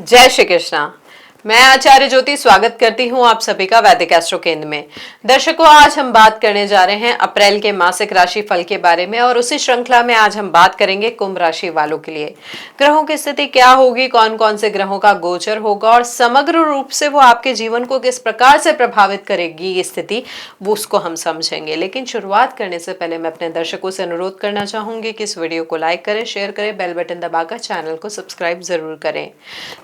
जय श्री कृष्णा। मैं आचार्य ज्योति स्वागत करती हूं आप सभी का वैदिक एस्ट्रो केंद्र में। दर्शकों, आज हम बात करने जा रहे हैं अप्रैल के मासिक राशि फल के बारे में और उसी श्रृंखला में आज हम बात करेंगे कुंभ राशि वालों के लिए ग्रहों की स्थिति क्या होगी, कौन कौन से ग्रहों का गोचर होगा और समग्र रूप से वो आपके जीवन को किस प्रकार से प्रभावित करेगी ये स्थिति, वो उसको हम समझेंगे। लेकिन शुरुआत करने से पहले मैं अपने दर्शकों से अनुरोध करना चाहूंगी कि इस वीडियो को लाइक करें, शेयर करें, बेल बटन दबाकर चैनल को सब्सक्राइब जरूर करें।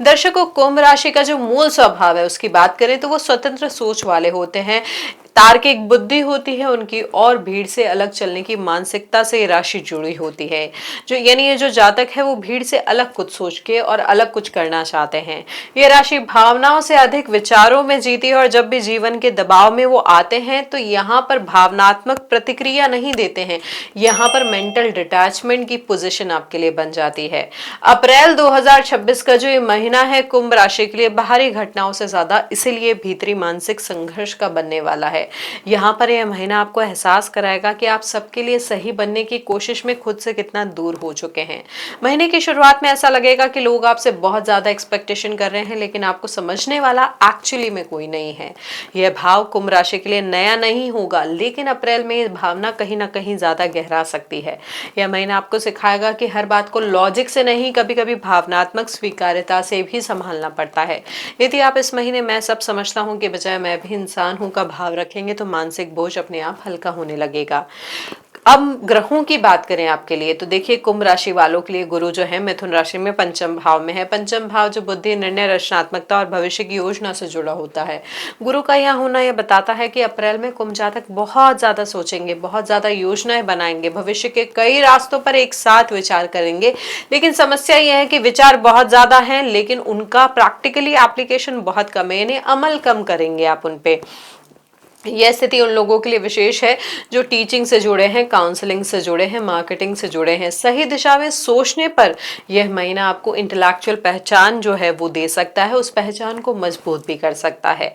दर्शकों, कुंभ राशि का जो मूल स्वभाव है उसकी बात करें तो वो स्वतंत्र सोच वाले होते हैं, तार्किक बुद्धि होती है उनकी और भीड़ से अलग चलने की मानसिकता से ये राशि जुड़ी होती है। जो यानी ये जो जातक है वो भीड़ से अलग कुछ सोच के और अलग कुछ करना चाहते हैं। ये राशि भावनाओं से अधिक विचारों में जीती है और जब भी जीवन के दबाव में वो आते हैं तो यहाँ पर भावनात्मक प्रतिक्रिया नहीं देते हैं, यहाँ पर मेंटल डिटैचमेंट की पोजीशन आपके लिए बन जाती है। अप्रैल 2026 का जो ये महीना है कुंभ राशि के लिए बाहरी घटनाओं से ज्यादा इसीलिए भीतरी मानसिक संघर्ष का बनने वाला है। यहाँ पर यह महीना आपको एहसास कराएगा कि आप सबके लिए सही बनने की कोशिश में खुद से कितना दूर हो चुके हैं। महीने की शुरुआत में ऐसा लगेगा कि लोग आपसे बहुत ज्यादा एक्सपेक्टेशन कर रहे हैं, लेकिन आपको समझने वाला एक्चुअली में कोई नहीं है। यह भाव कुंभ राशि के लिए नया नहीं होगा, लेकिन अप्रैल में यह भावना कहीं ना कहीं ज्यादा गहरा सकती है। यह महीना आपको सिखाएगा कि हर बात को लॉजिक से नहीं, कभी कभी भावनात्मक स्वीकार्यता से भी संभालना पड़ता है। यदि आप इस महीने मैं सब समझता हूँ के बजाय मैं भी इंसान हूँ का भाव रखेंगे तो मानसिक बोझ अपने आप हल्का होने लगेगा। अब ग्रहों की बात करें आपके लिए तो देखिए, कुंभ राशि वालों के लिए गुरु जो है मिथुन राशि में पंचम भाव में है। पंचम भाव जो बुद्धि, निर्णय, रचनात्मकता और भविष्य की योजना से जुड़ा होता है। गुरु का यहाँ होना यह बताता है कि अप्रैल में कुंभ जातक बहुत ज्यादा सोचेंगे, बहुत ज्यादा योजनाएं बनाएंगे, भविष्य के कई रास्तों पर एक साथ विचार करेंगे। लेकिन समस्या यह है कि विचार बहुत ज्यादा है लेकिन उनका प्रैक्टिकली एप्लीकेशन बहुत कम है, यानी अमल कम करेंगे आप उन पे। यह स्थिति उन लोगों के लिए विशेष है जो टीचिंग से जुड़े हैं, काउंसलिंग से जुड़े हैं, मार्केटिंग से जुड़े हैं। सही दिशा में सोचने पर यह महीना आपको इंटेलेक्चुअल पहचान जो है वो दे सकता है, उस पहचान को मजबूत भी कर सकता है।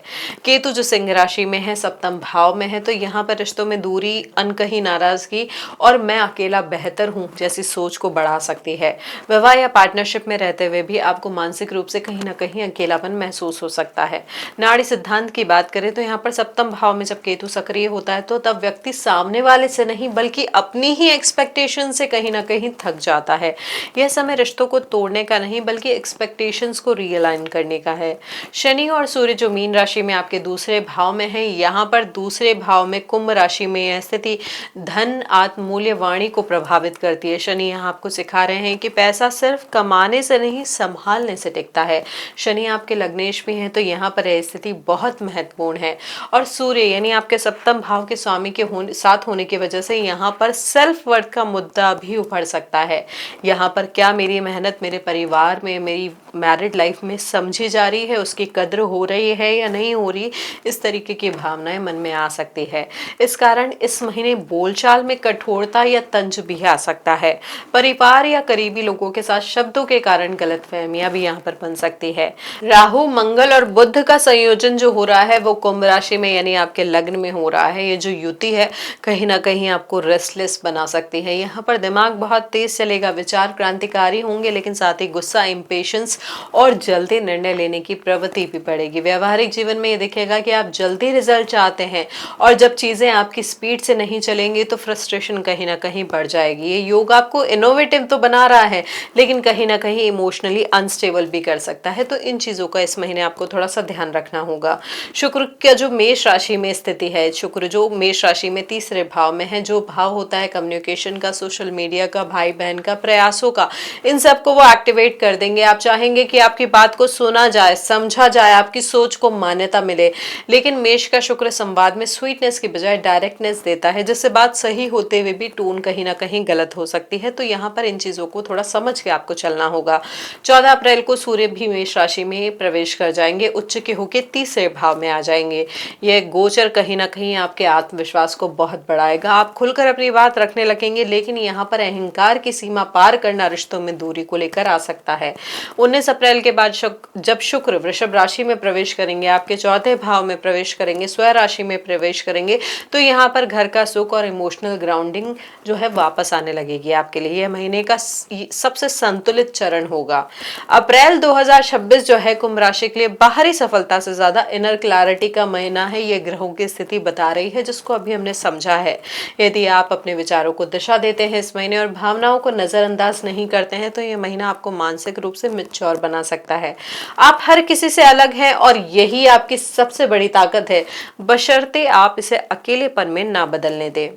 केतु जो सिंह राशि में है, सप्तम भाव में है, तो यहाँ पर रिश्तों में दूरी, अनकही नाराजगी और मैं अकेला बेहतर हूँ जैसी सोच को बढ़ा सकती है। विवाह या पार्टनरशिप में रहते हुए भी आपको मानसिक रूप से कहीं ना कहीं अकेलापन महसूस हो सकता है। नाड़ी सिद्धांत की बात करें तो यहाँ पर सप्तम भाव में जब केतु सक्रिय होता है तो तब व्यक्ति सामने वाले से नहीं बल्कि अपनी ही एक्सपेक्टेशन से कहीं ना कहीं थक जाता है। यह समय रिश्तों को तोड़ने का नहीं बल्कि एक्सपेक्टेशंस को रियलाइन करने का है। शनि और सूर्य जो मीन राशि में आपके दूसरे भाव में है, यहाँ पर दूसरे भाव में कुंभ राशि में यह स्थिति धन, आत्ममूल्य, वाणी को प्रभावित करती है। शनि यहाँ आपको सिखा रहे हैं कि पैसा सिर्फ कमाने से नहीं संभालने से टिकता है। शनि आपके लग्नेश भी हैं तो यहाँ पर यह स्थिति बहुत महत्वपूर्ण है। और सूर्य यानी आपके सप्तम भाव के स्वामी के साथ होने की वजह से यहाँ पर सेल्फ वर्थ का मुद्दा भी उभर सकता है। यहाँ पर क्या मेरी मेहनत मेरे परिवार में, मेरी मैरिड लाइफ में समझी जा रही है, उसकी कद्र हो रही है या नहीं हो रही, इस तरीके की भावनाएं मन में आ सकती है। इस कारण इस महीने बोलचाल में कठोरता या तंज भी आ सकता है। परिवार या करीबी लोगों के साथ शब्दों के कारण गलतफहमियां भी यहाँ पर बन सकती है। राहु, मंगल और बुध का संयोजन जो हो रहा है वो कुंभ राशि में यानी आपके लग्न में हो रहा है। ये जो युति है कहीं ना कहीं आपको रेस्टलेस बना सकती है। यहाँ पर दिमाग बहुत तेज चलेगा, विचार क्रांतिकारी होंगे, लेकिन साथ ही गुस्सा, इंपेशेंस और जल्दी निर्णय लेने की प्रवृत्ति भी बढ़ेगी। व्यवहारिक जीवन में ये दिखेगा कि आप जल्दी रिजल्ट चाहते हैं और जब चीजें आपकी स्पीड से नहीं चलेंगी तो फ्रस्ट्रेशन कहीं ना कहीं बढ़ जाएगी। ये योग आपको इनोवेटिव तो बना रहा है लेकिन कहीं ना कहीं इमोशनली अनस्टेबल भी कर सकता है, तो इन चीजों का इस महीने आपको थोड़ा सा ध्यान रखना होगा। शुक्र का जो मेष राशि में स्थिति है, शुक्र जो मेष राशि में तीसरे भाव में है, जो भाव होता है कम्युनिकेशन का, सोशल मीडिया का, भाई बहन का, प्रयासों का, इन सब को वो एक्टिवेट कर देंगे। आप चाहेंगे कि आपकी बात को सुना जाए, समझा जाए, आपकी सोच को मान्यता मिले, लेकिन मेष का शुक्र संवाद में स्वीटनेस की बजाय डायरेक्टनेस देता है, जिससे बात सही होते हुए भी टोन कहीं ना कहीं गलत हो सकती है। तो यहाँ पर इन चीजों को थोड़ा समझ के आपको चलना होगा। 14 अप्रैल को सूर्य भी मेष राशि में प्रवेश कर जाएंगे, उच्च के होके तीसरे भाव में आ जाएंगे। यह गोचर गोचर कहीं ना कहीं आपके आत्मविश्वास को बहुत बढ़ाएगा। आप खुलकर अपनी बात रखने लगेंगे, लेकिन यहाँ पर अहंकार की सीमा पार करना रिश्तों में दूरी को लेकर आ सकता है। 19 अप्रैल के बाद जब शुक्र वृषभ राशि में प्रवेश करेंगे, आपके चौथे भाव में प्रवेश करेंगे, स्व राशि में प्रवेश करेंगे, तो यहाँ पर घर का सुख और इमोशनल ग्राउंडिंग जो है वापस आने लगेगी। आपके लिए यह महीने का सबसे संतुलित चरण होगा। अप्रैल 2026 जो है कुंभ राशि के लिए बाहरी सफलता से ज्यादा इनर क्लैरिटी का महीना है। ये ग्रहों की स्थिति बता रही है, जिसको अभी हमने समझा है। यदि आप अपने विचारों को दिशा देते हैं इस महीने और भावनाओं को नजरअंदाज नहीं करते हैं, तो ये महीना आपको मानसिक रूप से मैच्योर बना सकता है। आप हर किसी से अलग हैं और यही आपकी सबसे बड़ी ताकत है, बशर्ते आप इसे अकेलेपन में ना बदलने दें।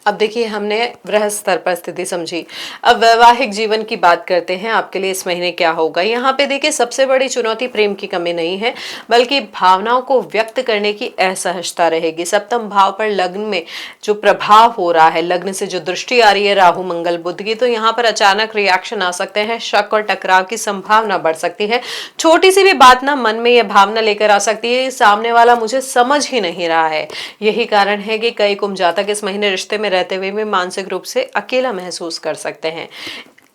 अब देखिए, हमने वृहद स्तर पर स्थिति समझी। अब वैवाहिक जीवन की बात करते हैं, आपके लिए इस महीने क्या होगा। यहाँ पे देखिए, सबसे बड़ी चुनौती प्रेम की कमी नहीं है, बल्कि भावनाओं को व्यक्त करने की असहजता रहेगी। सप्तम भाव पर लग्न में जो प्रभाव हो रहा है, लग्न से जो दृष्टि आ रही है राहु मंगल बुध की, तो यहाँ पर अचानक रिएक्शन आ सकते हैं, शक और टकराव की संभावना बढ़ सकती है। छोटी सी भी बात ना मन में यह भावना लेकर आ सकती है, सामने वाला मुझे समझ ही नहीं रहा है। यही कारण है कि कई कुंभ जातक इस महीने रिश्ते में रहते हुए भी मानसिक रूप से अकेला महसूस कर सकते हैं।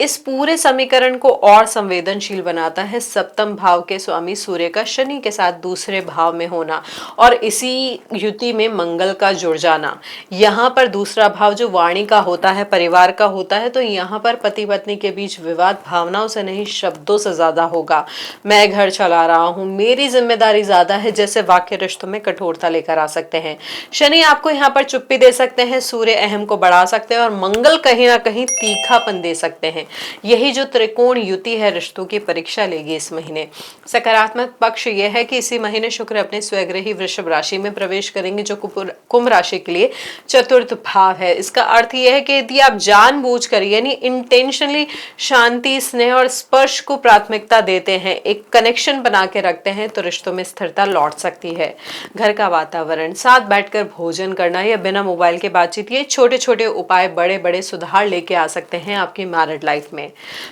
इस पूरे समीकरण को और संवेदनशील बनाता है सप्तम भाव के स्वामी सूर्य का शनि के साथ दूसरे भाव में होना और इसी युति में मंगल का जुड़ जाना। यहाँ पर दूसरा भाव जो वाणी का होता है, परिवार का होता है, तो यहाँ पर पति पत्नी के बीच विवाद भावनाओं से नहीं शब्दों से ज्यादा होगा। मैं घर चला रहा हूँ, मेरी जिम्मेदारी ज्यादा है, जैसे वाक्य रिश्तों में कठोरता लेकर आ सकते हैं। शनि आपको यहाँ पर चुप्पी दे सकते हैं, सूर्य अहम को बढ़ा सकते हैं और मंगल कहीं ना कहीं तीखापन दे सकते हैं। यही जो त्रिकोण युति है रिश्तों की परीक्षा लेगी इस महीने। सकारात्मक पक्ष यह है कि इसी महीने शुक्र अपने स्वगृही वृषभ राशि में प्रवेश करेंगे, जो कुंभ राशि के लिए चतुर्थ भाव है। इसका अर्थ यह है कि यदि आप जानबूझकर यानी इंटेंशनली शांति, स्नेह और स्पर्श को प्राथमिकता देते हैं, एक कनेक्शन बना के रखते हैं, तो रिश्तों में स्थिरता लौट सकती है। घर का वातावरण, साथ बैठकर भोजन करना या बिना मोबाइल के बातचीत, ये छोटे छोटे उपाय बड़े बड़े सुधार लेके आ सकते हैं आपकी मैरिड लाइफ में।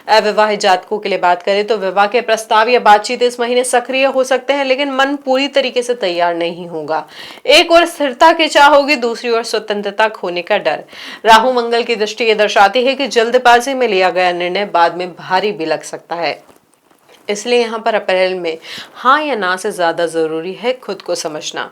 अविवाहित जातकों के लिए बात करें तो विवाह के प्रस्ताव या बातचीत इस महीने सक्रिय हो सकते हैं, लेकिन मन पूरी तरीके से तैयार नहीं होगा। एक ओर स्थिरता की चाह होगी, दूसरी ओर स्वतंत्रता खोने का डर। राहु मंगल की दृष्टि ये दर्शाती है कि जल्दबाजी में लिया गया निर्णय बाद में भारी भी लग सकता है। इसलिए यहाँ पर अप्रैल में हाँ या ना से ज्यादा जरूरी है खुद को समझना।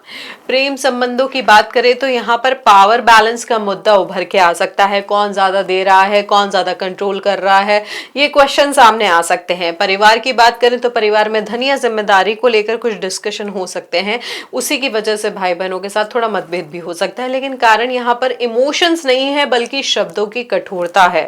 प्रेम संबंधों की बात करें तो यहाँ पर पावर बैलेंस का मुद्दा उभर के आ सकता है। कौन ज्यादा दे रहा है, कौन ज्यादा कंट्रोल कर रहा है, ये क्वेश्चन सामने आ सकते हैं। परिवार की बात करें तो परिवार में धन या जिम्मेदारी को लेकर कुछ डिस्कशन हो सकते हैं। उसी की वजह से भाई बहनों के साथ थोड़ा मतभेद भी हो सकता है, लेकिन कारण यहाँ पर इमोशंस नहीं है बल्कि शब्दों की कठोरता है।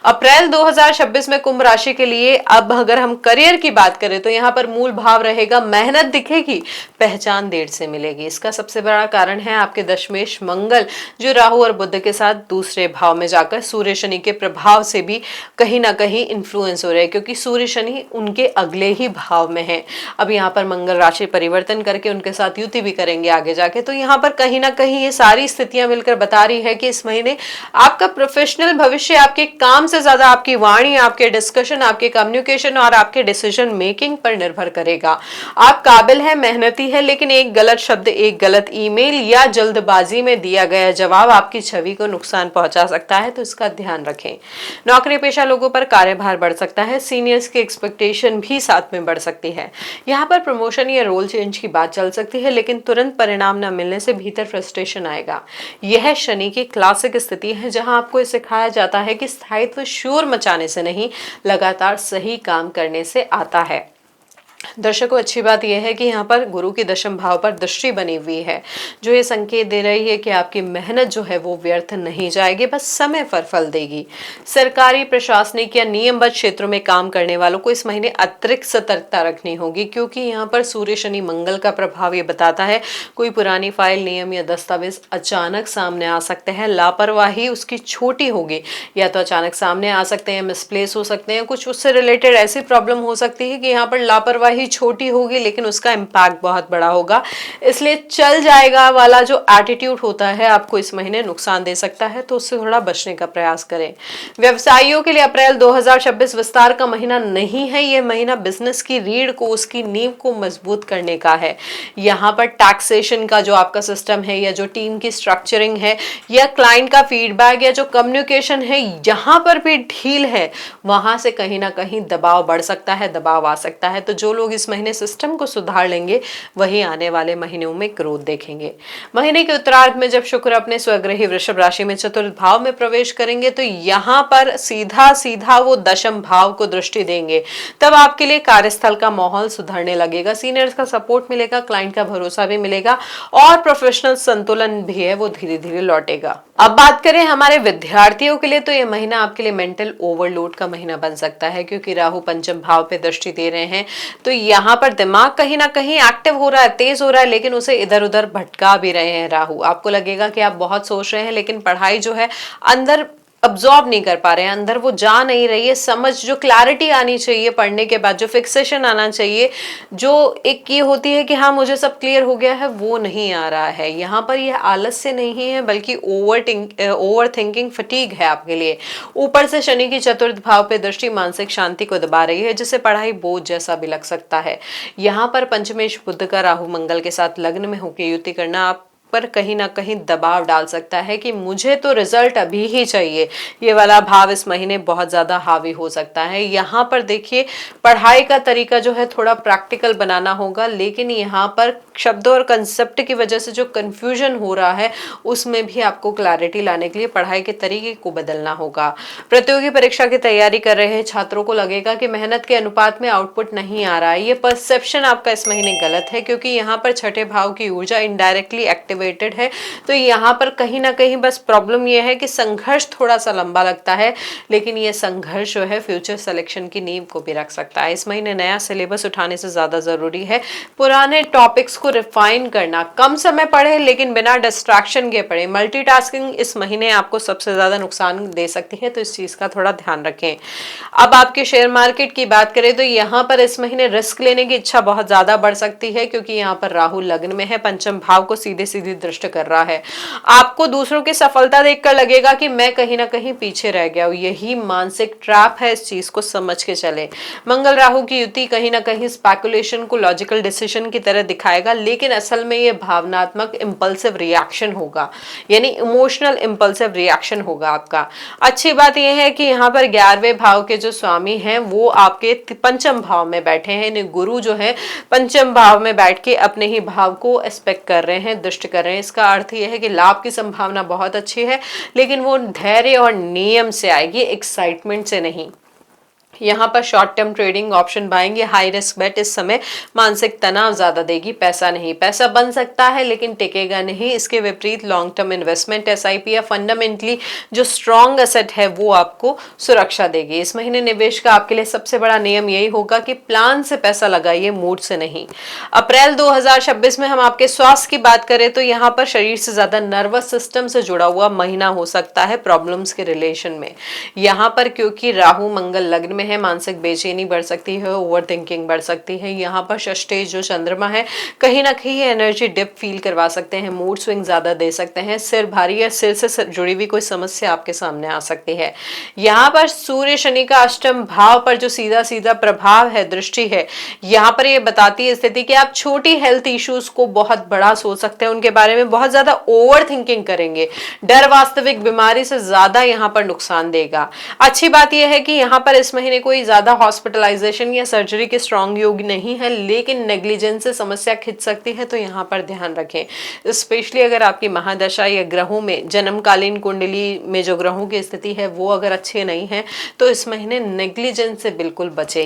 अप्रैल 2026 में कुंभ राशि के लिए अब अगर हम करियर की बात करें तो यहाँ पर मूल भाव रहेगा मेहनत दिखेगी, पहचान देर से मिलेगी। इसका सबसे बड़ा कारण है आपके दशमेश मंगल जो राहु और बुध के साथ दूसरे भाव में जाकर सूर्य शनि के प्रभाव से भी कहीं ना कहीं इन्फ्लुएंस हो रहे हैं, क्योंकि सूर्य शनि उनके अगले ही भाव में है। अब यहाँ पर मंगल राशि परिवर्तन करके उनके साथ युति भी करेंगे आगे जाके, तो यहाँ पर कहीं ना कहीं ये सारी स्थितियां मिलकर बता रही है कि इस महीने आपका प्रोफेशनल भविष्य आपके काम से ज्यादा आपकी वाणी, आपके डिस्कशन, आपके कम्युनिकेशन और आपके डिसीजन मेकिंग पर निर्भर करेगा। आप काबिल है, मेहनती है, लेकिन एक गलत शब्द, एक गलत ईमेल या जल्दबाजी में दिया गया जवाब आपकी छवि को नुकसान पहुंचा सकता है, तो इसका ध्यान रखें। नौकरी पेशा लोगों पर कार्यभार बढ़ सकता है, सीनियर्स की एक्सपेक्टेशन भी साथ में बढ़ सकती है। यहाँ पर प्रमोशन या रोल चेंज की बात चल सकती है, लेकिन तुरंत परिणाम न मिलने से भीतर फ्रस्ट्रेशन आएगा। यह शनि की क्लासिक स्थिति है जहां आपको ये सिखाया जाता है कि स्थायित्व शोर मचाने से नहीं, लगातार सही काम करने से आता है। दर्शकों, अच्छी बात यह है कि यहाँ पर गुरु की दशम भाव पर दृष्टि बनी हुई है, जो ये संकेत दे रही है कि आपकी मेहनत जो है वो व्यर्थ नहीं जाएगी, बस समय पर फल देगी। सरकारी, प्रशासनिक या नियमबद्ध क्षेत्रों में काम करने वालों को इस महीने अतिरिक्त सतर्कता रखनी होगी, क्योंकि यहाँ पर सूर्य शनि मंगल का प्रभाव ये बताता है कोई पुरानी फाइल, नियम या दस्तावेज अचानक सामने आ सकते हैं। लापरवाही उसकी छोटी होगी, या तो अचानक सामने आ सकते हैं, मिसप्लेस हो सकते हैं, कुछ उससे रिलेटेड ऐसी प्रॉब्लम हो सकती है कि यहाँ पर लापरवाही ही छोटी होगी लेकिन उसका इम्पैक्ट बहुत बड़ा होगा। इसलिए चल जाएगा वाला जो एटीट्यूड होता है आपको इस महीने नुकसान दे सकता है, तो उससे थोड़ा बचने का प्रयास करें। व्यवसायियों के लिए अप्रैल 2026 विस्तार का महीना नहीं है। यह महीना बिजनेस की रीढ़ को, उसकी नींव को मजबूत करने का है। यहाँ पर टैक्सेशन का जो आपका सिस्टम है या जो टीम की स्ट्रक्चरिंग है या क्लाइंट का फीडबैक या जो कम्युनिकेशन है, यहाँ पर भी ढील है, वहां से कहीं ना कहीं दबाव बढ़ सकता है, दबाव आ सकता है। तो जो लोग इस महीने सिस्टम को सुधार लेंगे वही आने वाले महीनों में ग्रोथ देखेंगे। महीने के उत्तरार्ध में जब शुक्र अपने स्वगृही वृषभ राशि में चतुर्थ भाव में प्रवेश करेंगे तो यहाँ पर सीधा सीधा वो दशम भाव को दृष्टि देंगे। तब आपके लिए कार्यस्थल का माहौल सुधरने लगेगा, सीनियर्स का सपोर्ट मिलेगा, क्लाइंट का भरोसा भी मिलेगा और प्रोफेशनल संतुलन भी है वो धीरे धीरे लौटेगा। अब बात करें हमारे विद्यार्थियों के लिए, तो ये महीना आपके लिए मेंटल ओवरलोड का महीना बन सकता है, क्योंकि राहु पंचम भाव पे दृष्टि दे रहे हैं। तो यहाँ पर दिमाग कहीं ना कहीं एक्टिव हो रहा है, तेज हो रहा है, लेकिन उसे इधर उधर भटका भी रहे हैं राहु। आपको लगेगा कि आप बहुत सोच रहे हैं लेकिन पढ़ाई जो है अंदर अब्सॉर्ब नहीं कर पा रहे हैं, अंदर वो जा नहीं रही है समझ, जो क्लैरिटी आनी चाहिए पढ़ने के बाद, जो फिक्सेशन आना चाहिए, जो एक ये होती है कि हाँ मुझे सब क्लियर हो गया है, वो नहीं आ रहा है। यहाँ पर ये आलस्य नहीं है बल्कि ओवर थिंकिंग फटीग है आपके लिए। ऊपर से शनि की चतुर्थ भाव पे दृष्टि मानसिक शांति को दबा रही है, जिससे पढ़ाई बोझ जैसा भी लग सकता है। यहाँ पर पंचमेश बुध का राहु मंगल के साथ लग्न में होकर युति करना आप पर कहीं ना कहीं दबाव डाल सकता है कि मुझे तो रिजल्ट अभी ही चाहिए। ये वाला भाव इस महीने बहुत ज्यादा हावी हो सकता है। यहाँ पर देखिए पढ़ाई का तरीका जो है थोड़ा प्रैक्टिकल बनाना होगा, लेकिन यहाँ पर शब्दों और कंसेप्ट की वजह से जो कंफ्यूजन हो रहा है उसमें भी आपको क्लैरिटी लाने के लिए पढ़ाई के तरीके को बदलना होगा। प्रतियोगी परीक्षा की तैयारी कर रहे हैं छात्रों को लगेगा कि मेहनत के अनुपात में आउटपुट नहीं आ रहा है। ये परसेप्शन आपका इस महीने गलत है, क्योंकि यहाँ पर छठे भाव की ऊर्जा इनडायरेक्टली एक्टिव है। तो यहाँ पर कहीं ना कहीं बस प्रॉब्लम यह है कि संघर्ष थोड़ा सा लंबा लगता है, लेकिन ये संघर्ष जो है फ्यूचर सिलेक्शन की नींव को भी रख सकता है। इस महीने नया सिलेबस उठाने से ज्यादा जरूरी है पुराने टॉपिक्स को रिफाइन करना। कम समय पढ़े लेकिन बिना डिस्ट्रैक्शन के पढ़े। मल्टीटास्किंग इस महीने आपको सबसे ज्यादा नुकसान दे सकती है, तो इस चीज का थोड़ा ध्यान रखें। अब आपके शेयर मार्केट की बात करें तो यहाँ पर इस महीने रिस्क लेने की इच्छा बहुत ज्यादा बढ़ सकती है, क्योंकि यहाँ पर राहु लग्न में है, पंचम भाव को सीधे सीधे दृष्ट कर रहा है। आपको दूसरों की सफलता देखकर लगेगा कि मैं कहीं ना कहीं पीछे रह गया हूं। यही मानसिक ट्रैप है, इस चीज को समझ के चले। मंगल राहु की युति कहीं ना कहीं स्पेकुलेशन को लॉजिकल डिसीजन की तरह दिखाएगा, लेकिन असल में यह भावनात्मक इंपल्सिव रिएक्शन होगा, यानी इमोशनल इंपल्सिव रिएक्शन होगा आपका। अच्छी बात यह है कि यहाँ पर 11वें भाव के जो स्वामी हैं वो आपके पंचम भाव में बैठे हैं। गुरु जो है पंचम भाव में बैठ के अपने ही भाव को एस्पेक्ट कर रहे हैं, दृष्ट कर रहे हैं। इसका अर्थ यह है कि लाभ की संभावना बहुत अच्छी है, लेकिन वो धैर्य और नियम से आएगी, एक्साइटमेंट से नहीं। यहाँ पर short term trading option buying या हाई रिस्क बेट इस समय मानसिक तनाव ज्यादा देगी, पैसा नहीं। पैसा बन सकता है लेकिन टिकेगा नहीं। इसके विपरीत लॉन्ग टर्म इन्वेस्टमेंट, एसआईपी या फंडामेंटली जो स्ट्रॉन्ग एसेट है वो आपको सुरक्षा देगी। इस महीने निवेश का आपके लिए सबसे बड़ा नियम यही होगा कि प्लान से पैसा लगाइए, मूड से नहीं। अप्रैल 2026 में हम आपके स्वास्थ्य की बात करें तो यहाँ पर शरीर से ज्यादा नर्वस सिस्टम से जुड़ा हुआ महीना हो सकता है प्रॉब्लम्स के रिलेशन में। यहाँ पर क्योंकि राहु मंगल लग्न है, मानसिक बेचैनी बढ़ सकती है, ओवर थिंकिंग बढ़ सकती है। यहाँ पर षष्ठे जो चंद्रमा है कहीं ना कहीं एनर्जी डिप फील करवा सकते हैं, मूड स्विंग ज्यादा दे सकते हैं, सिर भारी या सिर से जुड़ी हुई कोई समस्या आपके सामने आ सकती है। यहाँ पर सूर्य शनि का अष्टम भाव पर जो सीधा सीधा प्रभाव है, दृष्टि है, यहाँ पर ये बताती है स्थिति कि आप छोटी हेल्थ इश्यूज को बहुत बड़ा सोच सकते हैं, उनके बारे में बहुत ज्यादा ओवर थिंकिंग करेंगे। डर वास्तविक बीमारी से ज्यादा यहाँ पर नुकसान देगा। अच्छी बात यह है कि यहाँ पर इस महीने कोई ज्यादा हॉस्पिटलाइजेशन या सर्जरी के स्ट्रॉन्ग योग नहीं है, लेकिन नेग्लिजेंस से समस्या खिंच सकती है, तो यहाँ पर ध्यान रखें। स्पेशली अगर आपकी महादशा या ग्रहों में जन्मकालीन कुंडली में जो ग्रहों की स्थिति है वो अगर अच्छे नहीं है तो इस महीने नेग्लिजेंस से बिल्कुल बचे।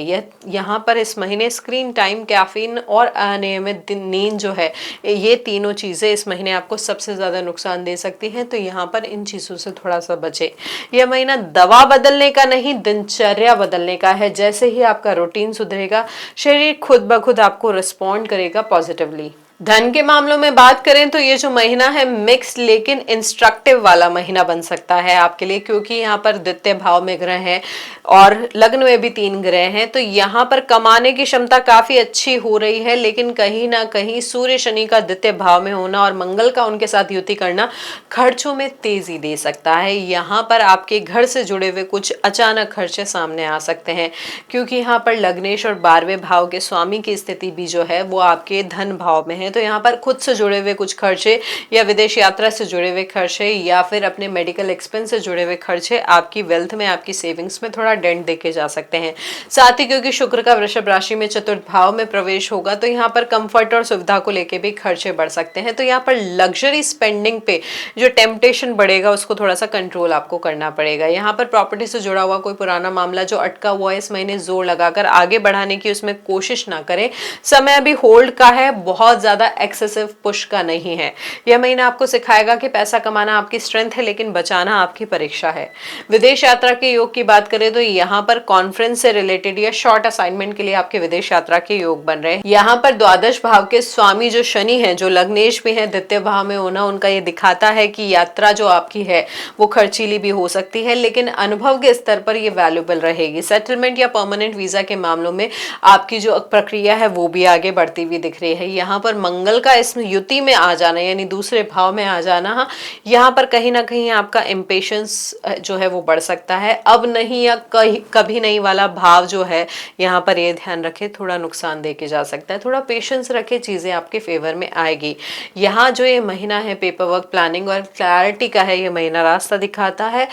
यहाँ पर इस महीने स्क्रीन टाइम, कैफीन और अनियमित नींद जो है, ये तीनों चीजें इस महीने आपको सबसे ज्यादा नुकसान दे सकती हैं, तो यहाँ पर इन चीजों से थोड़ा सा बचे। यह महीना दवा बदलने का नहीं, दिनचर्या बदलने का है। जैसे ही आपका रूटीन सुधरेगा, शरीर खुद ब खुद आपको रिस्पॉन्ड करेगा पॉजिटिवली। धन के मामलों में बात करें तो ये जो महीना है मिक्स लेकिन इंस्ट्रक्टिव वाला महीना बन सकता है आपके लिए, क्योंकि यहाँ पर द्वितीय भाव में ग्रह हैं और लग्न में भी 3 ग्रह हैं। तो यहाँ पर कमाने की क्षमता काफी अच्छी हो रही है, लेकिन कहीं ना कहीं सूर्य शनि का द्वितीय भाव में होना और मंगल का उनके साथ युति करना खर्चों में तेजी दे सकता है। यहाँ पर आपके घर से जुड़े हुए कुछ अचानक खर्चे सामने आ सकते हैं, क्योंकि यहाँ पर लग्नेश और 12वें भाव के स्वामी की स्थिति भी जो है वो आपके धन भाव में है। तो यहाँ पर खुद से जुड़े हुए कुछ खर्चे या विदेश यात्रा से जुड़े हुए खर्चे या फिर अपने मेडिकल एक्सपेंस से जुड़े हुए खर्चे आपकी वेल्थ में, आपकी सेविंग्स में थोड़ा डेंट देके जा सकते हैं। साथ ही क्योंकि शुक्र का वृषभ राशि में चतुर्थ भाव में प्रवेश होगा, तो यहाँ पर कंफर्ट और सुविधा को लेके भी खर्चे बढ़ सकते हैं। तो यहाँ पर लग्जरी स्पेंडिंग पे जो टेम्पटेशन बढ़ेगा उसको थोड़ा सा कंट्रोल आपको करना पड़ेगा। यहाँ पर प्रॉपर्टी से जुड़ा हुआ कोई पुराना मामला जो अटका हुआ है, इस महीने जोर लगाकर आगे बढ़ाने की उसमें कोशिश ना करें। समय अभी होल्ड का है, बहुत ज्यादा एक्सेसिव पुश का नहीं है। यह महीना आपको सिखाएगा कि पैसा कमाना आपकी स्ट्रेंथ है, लेकिन बचाना आपकी परीक्षा है। विदेश यात्रा के योग की बात करें तो यहाँ पर कॉन्फ्रेंस से रिलेटेड या शॉर्ट असाइनमेंट के लिए आपके विदेश यात्रा के योग बन रहे हैं। यहाँ पर द्वादश भाव के स्वामी जो शनि है, जो लग्नेश भी है, द्वितीय भाव में होना उनका ये दिखाता है कि यात्रा जो आपकी है वो खर्चीली भी हो सकती है, लेकिन अनुभव के स्तर पर ये वैल्यूएबल रहेगी। सेटलमेंट या परमानेंट वीजा के मामलों में आपकी जो प्रक्रिया है वो भी आगे बढ़ती हुई दिख रही है। यहाँ पर मंगल का इसमें युति में आ जाना यानी दूसरे भाव में आ जाना, यहाँ पर कहीं ना कहीं आपका इम्पेशंस जो है वो बढ़ सकता है। अब नहीं या कभी नहीं वाला भाव जो है, यहाँ पर ये ध्यान रखें, थोड़ा नुकसान दे के जा सकता है। थोड़ा पेशेंस रखें, चीजें आपके फेवर में आएगी। यहाँ जो ये महीना है पेपर वर्क, प्लानिंग और क्लैरिटी का है, ये महीना रास्ता दिखाता है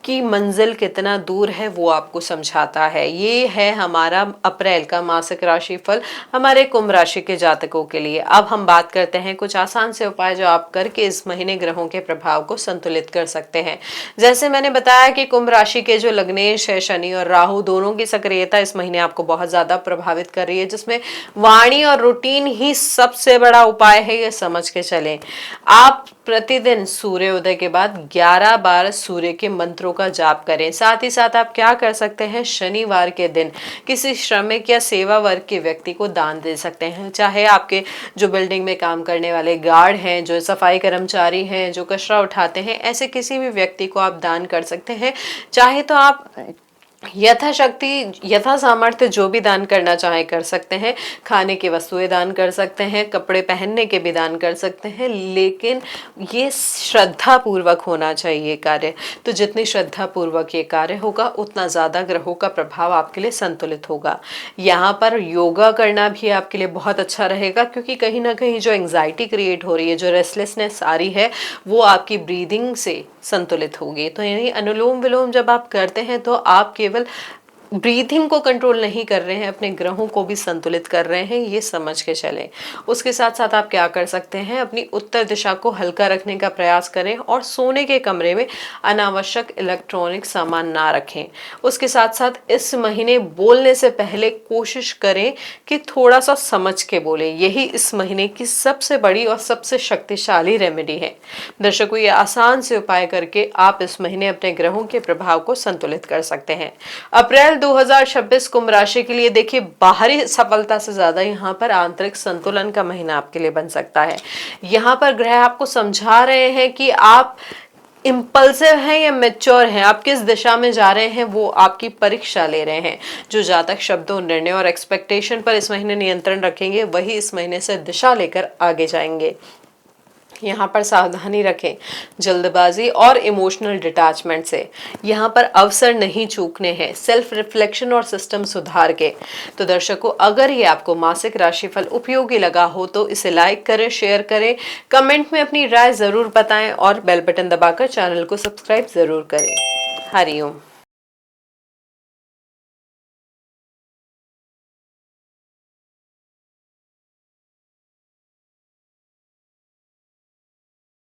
कि मंजिल कितना दूर है वो आपको समझाता है। ये है हमारा अप्रैल का मासिक राशि फल हमारे कुंभ राशि के जातकों के लिए। अब हम बात करते हैं कुछ आसान से उपाय जो आप करके इस महीने ग्रहों के प्रभाव को संतुलित कर सकते हैं। जैसे मैंने बताया कि कुंभ राशि के जो लग्नेश है, शनि और राहु दोनों की सक्रियता इस महीने आपको बहुत ज्यादा प्रभावित कर रही है, जिसमें वाणी और रूटीन ही सबसे बड़ा उपाय है, ये समझ के चलें। आप प्रतिदिन सूर्य उदय के बाद 11 बार सूर्य के मंत्रों का जाप करें। साथ ही साथ आप क्या कर सकते हैं, शनिवार के दिन किसी श्रमिक या सेवा वर्ग के व्यक्ति को दान दे सकते हैं। चाहे आपके जो बिल्डिंग में काम करने वाले गार्ड हैं, जो सफाई कर्मचारी हैं, जो कचरा उठाते हैं, ऐसे किसी भी व्यक्ति को आप दान कर सकते हैं। चाहे तो आप यथाशक्ति यथा सामर्थ्य जो भी दान करना चाहे कर सकते हैं। खाने की वस्तुएं दान कर सकते हैं, कपड़े पहनने के भी दान कर सकते हैं, लेकिन ये श्रद्धा पूर्वक होना चाहिए कार्य। तो जितनी श्रद्धा पूर्वक ये कार्य होगा उतना ज्यादा ग्रहों का प्रभाव आपके लिए संतुलित होगा। यहाँ पर योगा करना भी आपके लिए बहुत अच्छा रहेगा, क्योंकि कहीं ना कहीं जो एंजाइटी क्रिएट हो रही है, जो रेस्टलेसनेस आ रही है, वो आपकी ब्रीदिंग से संतुलित होगी। तो यानी अनुलोम विलोम जब आप करते हैं तो आप केवल ब्रीथिंग को कंट्रोल नहीं कर रहे हैं, अपने ग्रहों को भी संतुलित कर रहे हैं, ये समझ के चलें। उसके साथ साथ आप क्या कर सकते हैं, अपनी उत्तर दिशा को हल्का रखने का प्रयास करें और सोने के कमरे में अनावश्यक इलेक्ट्रॉनिक सामान ना रखें। उसके साथ साथ इस महीने बोलने से पहले कोशिश करें कि थोड़ा सा समझ के बोले। यही इस महीने की सबसे बड़ी और सबसे शक्तिशाली रेमेडी है। दर्शकों, ये आसान से उपाय करके आप इस महीने अपने ग्रहों के प्रभाव को संतुलित कर सकते हैं। अप्रैल 2026 कुंभ राशि के लिए देखिए, बाहरी सफलता से ज्यादा यहाँ पर आंतरिक संतुलन का महीना आपके लिए बन सकता है। यहाँ पर ग्रह आपको समझा रहे हैं कि आप इम्पल्सिव हैं या मैच्योर हैं, आप किस दिशा में जा रहे हैं, वो आपकी परीक्षा ले रहे हैं। जो जातक शब्दों, निर्णय और एक्सपेक्टेशन पर इस महीने नियंत्रण रखेंगे, वही इस महीने से दिशा लेकर आगे जाएंगे। यहाँ पर सावधानी रखें जल्दबाजी और इमोशनल डिटैचमेंट से। यहाँ पर अवसर नहीं चूकने हैं, सेल्फ रिफ्लेक्शन और सिस्टम सुधार के। तो दर्शकों, अगर ये आपको मासिक राशिफल उपयोगी लगा हो तो इसे लाइक करें, शेयर करें, कमेंट में अपनी राय जरूर बताएं और बेल बटन दबाकर चैनल को सब्सक्राइब जरूर करें। हरिओम।